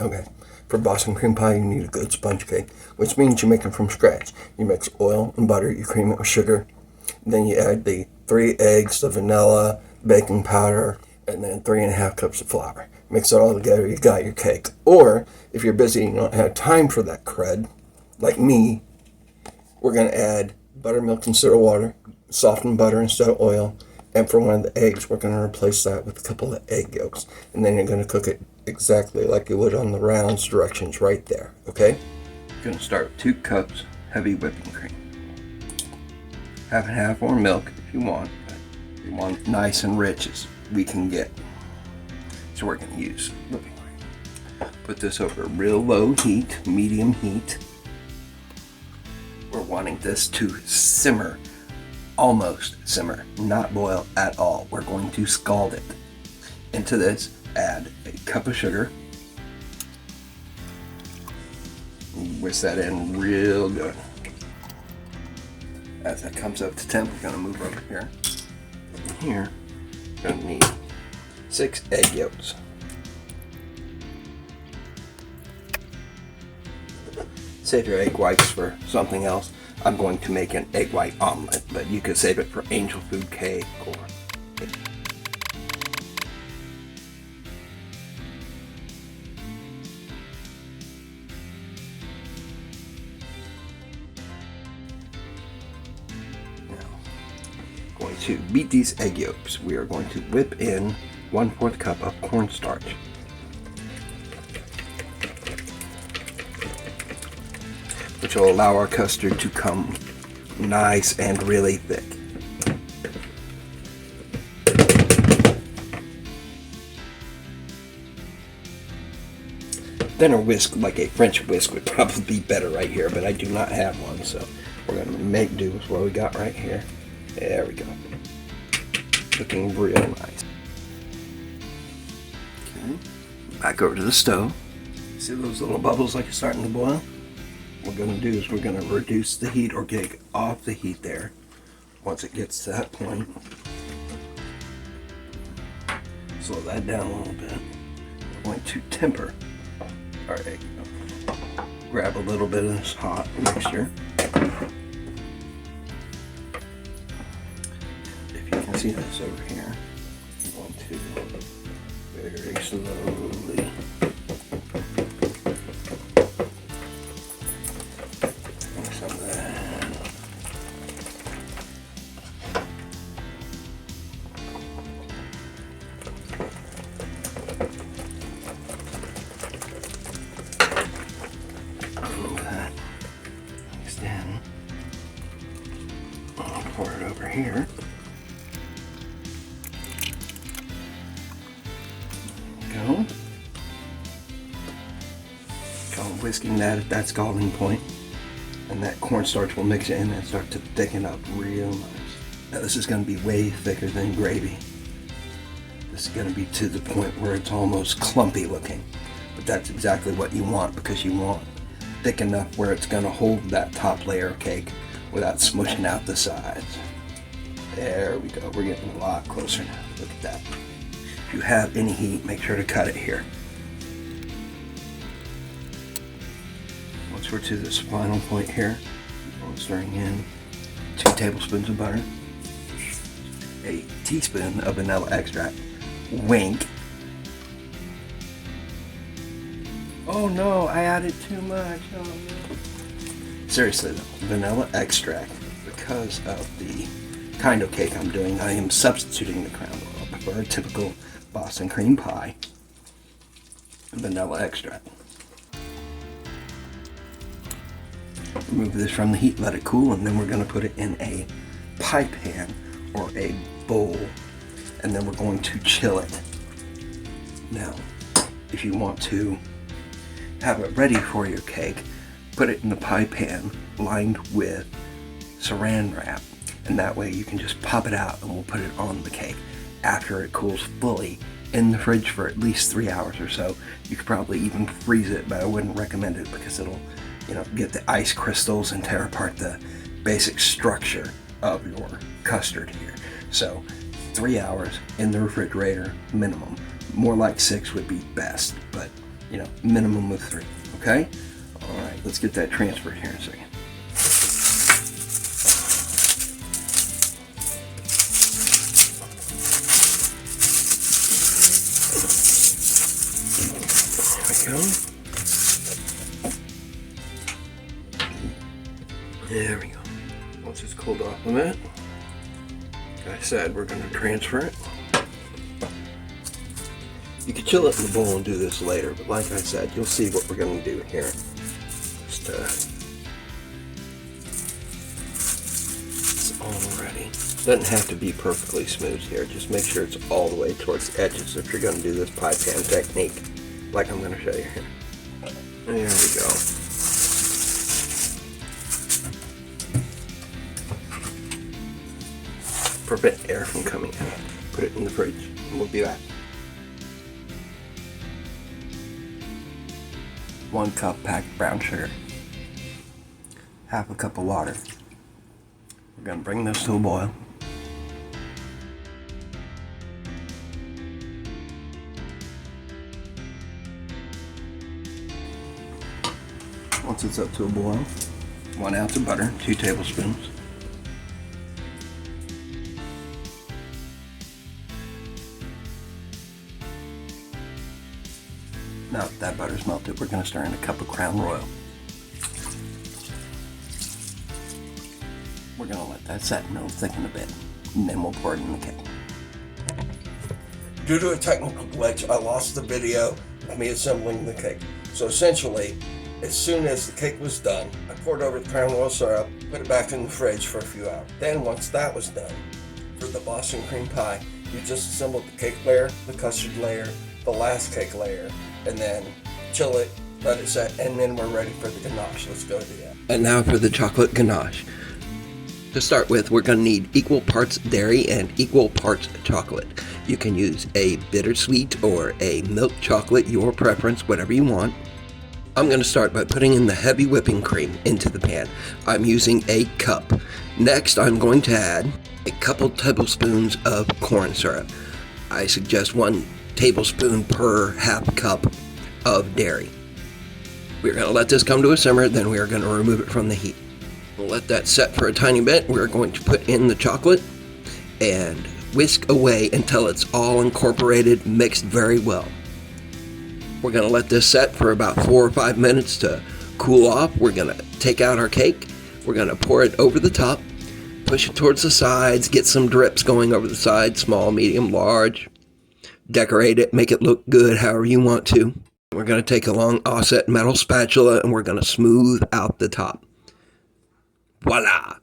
Okay, for Boston cream pie, you need a good sponge cake, which means you make it from scratch. You mix oil and butter, you cream it with sugar, then you add the 3 eggs, the vanilla, baking powder, and then 3.5 cups of flour. Mix it all together, you got your cake. Or, if you're busy and you don't have time for that crud, like me, we're going to add buttermilk instead of water, softened butter instead of oil, and for one of the eggs, we're going to replace that with a couple of egg yolks. And then you're going to cook it exactly like you would on the rounds directions right there, okay? You're going to start with 2 cups heavy whipping cream. Half and half or milk if you want. If you want nice and rich as we can get. So we're going to use whipping cream. Put this over real low heat, medium heat. We're wanting this to simmer. Almost simmer, not boil at all. We're going to scald it. Into this, add a cup of sugar. Whisk that in real good. As that comes up to temp, we're going to move over here. Here, we're going to need 6 egg yolks. Save your egg whites for something else. I'm going to make an egg white omelet, but you could save it for angel food cake or... Now, going to beat these egg yolks. We are going to whip in 1/4 cup of cornstarch. Which will allow our custard to come nice and really thick. Then a whisk, like a French whisk, would probably be better right here, but I do not have one, so we're going to make do with what we got right here. There we go. Looking real nice. Okay, back over to the stove. See those little bubbles like it's starting to boil? What we're going to do is we're going to reduce the heat or get off the heat there once it gets to that point. Slow that down a little bit. We're going to temper our egg. Grab a little bit of this hot mixture. If you can see this over here, I'm going to very slowly some of that. Move that mixed in. I'll pour it over here. Go. Go whisking that at that scalding point. And that cornstarch will mix in and start to thicken up real nice. Now this is going to be way thicker than gravy. This is going to be to the point where it's almost clumpy looking. But that's exactly what you want, because you want thick enough where it's going to hold that top layer of cake without smushing out the sides. There we go. We're getting a lot closer now. Look at that. If you have any heat, make sure to cut it here. Once we're to this final point here, I'm stirring in 2 tablespoons of butter, a teaspoon of vanilla extract, wink. Oh no, I added too much. Oh no. Seriously though, vanilla extract, because of the kind of cake I'm doing, I am substituting the crown oil for a typical Boston cream pie. Vanilla extract. Remove this from the heat, let it cool, and then we're going to put it in a pie pan or a bowl, and then we're going to chill it. Now, if you want to have it ready for your cake, put it in the pie pan lined with saran wrap, and that way you can just pop it out and we'll put it on the cake after it cools fully in the fridge for at least 3 hours or so. You could probably even freeze it, but I wouldn't recommend it because it'll, get the ice crystals and tear apart the basic structure of your custard here. So 3 hours in the refrigerator minimum. More like 6 would be best, but minimum of 3. Okay? All right, let's get that transferred here in a second. There we go. Once it's cooled off a bit, like I said, we're going to transfer it. You can chill it in the bowl and do this later, but like I said, you'll see what we're going to do here. Just it's all ready. Doesn't have to be perfectly smooth here. Just make sure it's all the way towards the edges if you're going to do this pie pan technique, like I'm going to show you here. There we go. Prevent air from coming out. Put it in the fridge, and we'll be back. 1 cup packed brown sugar. 1/2 cup of water. We're going to bring this to a boil. Once it's up to a boil, 1 ounce of butter, 2 tablespoons. Now that butter's melted, we're going to stir in a cup of Crown Royal. We're going to let that set and it'll thicken a bit, and then we'll pour it in the cake. Due to a technical glitch, I lost the video of me assembling the cake. So essentially, as soon as the cake was done, I poured over the Crown Royal syrup, put it back in the fridge for a few hours. Then once that was done, for the Boston cream pie, you just assembled the cake layer, the custard layer, the last cake layer, and then chill it, let it set, and then we're ready for the ganache. Let's go do that. And now for the chocolate ganache. To start with, we're going to need equal parts dairy and equal parts chocolate. You can use a bittersweet or a milk chocolate, your preference, whatever you want. I'm going to start by putting in the heavy whipping cream into the pan. I'm using a cup. Next, I'm going to add a couple tablespoons of corn syrup. I suggest 1 tablespoon per 1/2 cup of dairy. We're going to let this come to a simmer, then we are going to remove it from the heat. We'll let that set for a tiny bit. We're going to put in the chocolate and whisk away until it's all incorporated, mixed very well. We're going to let this set for about 4 or 5 minutes to cool off. We're going to take out our cake. We're going to pour it over the top, push it towards the sides, get some drips going over the sides, small, medium, large. Decorate it, make it look good however you want to. We're going to take a long offset metal spatula and we're going to smooth out the top. Voila!